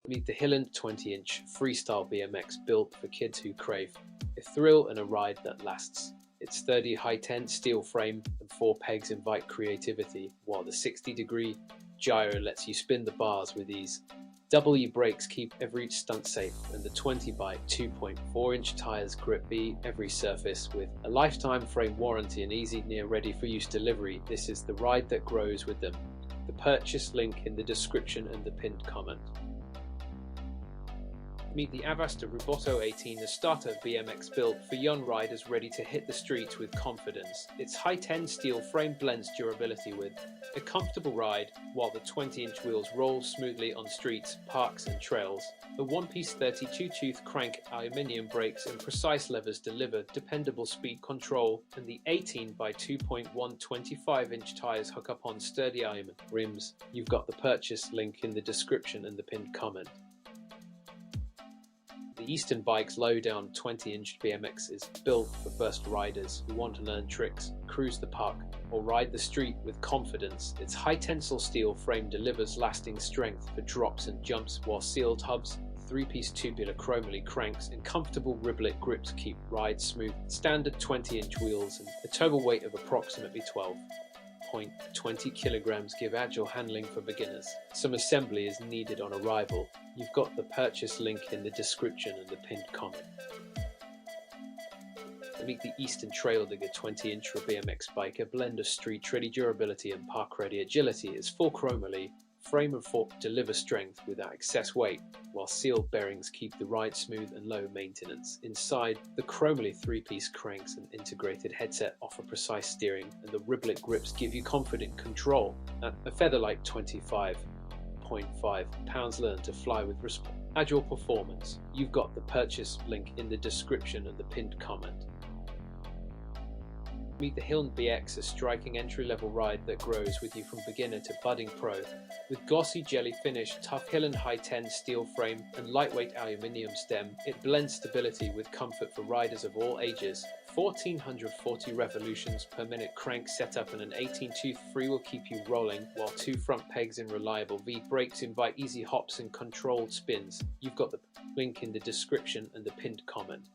Meet the Hilland 20-inch freestyle BMX built for kids who crave a thrill and a ride that lasts. Its sturdy high-10 steel frame and 4 pegs invite creativity, while the 60-degree gyro lets you spin the bars with ease. W brakes keep every stunt safe, and the 20 by 2.4-inch tires grip every surface with a lifetime frame warranty and easy near ready-for-use delivery. This is the ride that grows with them. The purchase link in the description and the pinned comment. Meet the Avasta Ruboto 18, the starter BMX built for young riders ready to hit the streets with confidence. Its high-10 steel frame blends durability with a comfortable ride, while the 20-inch wheels roll smoothly on streets, parks and trails. The one-piece 32-tooth crank aluminium brakes and precise levers deliver dependable speed control, and the 18 by 2.1 25-inch tires hook up on sturdy aluminum rims. You've got the purchase link in the description and the pinned comment. The Eastern Bike's low-down 20-inch BMX is built for first riders who want to learn tricks, cruise the park, or ride the street with confidence. Its high-tensile steel frame delivers lasting strength for drops and jumps, while sealed hubs, 3-piece tubular chromoly cranks, and comfortable riblet grips keep rides smooth. Standard 20-inch wheels and a total weight of approximately 12.20 kilograms give agile handling for beginners. Some assembly is needed on arrival. You've got the purchase link in the description and the pinned comment. Meet the Eastern Traildigger 20-inch BMX bike, a blend of street-ready durability and park-ready agility. Its full chromoly frame and fork deliver strength without excess weight, while sealed bearings keep the ride smooth and low maintenance. Inside, the chromoly 3-piece cranks and integrated headset offer precise steering, and the riblet grips give you confident control. At a feather-light 25.5 pounds, learn to fly with agile performance. You've got the purchase link in the description and the pinned comment. Meet the Hilland BX, a striking entry-level ride that grows with you from beginner to budding pro. With glossy jelly finish, tough Hilland high-10 steel frame, and lightweight aluminium stem, it blends stability with comfort for riders of all ages. 1,440 revolutions per minute crank setup and an 18-tooth freewheel keep you rolling, while 2 front pegs and reliable V brakes invite easy hops and controlled spins. You've got the link in the description and the pinned comment.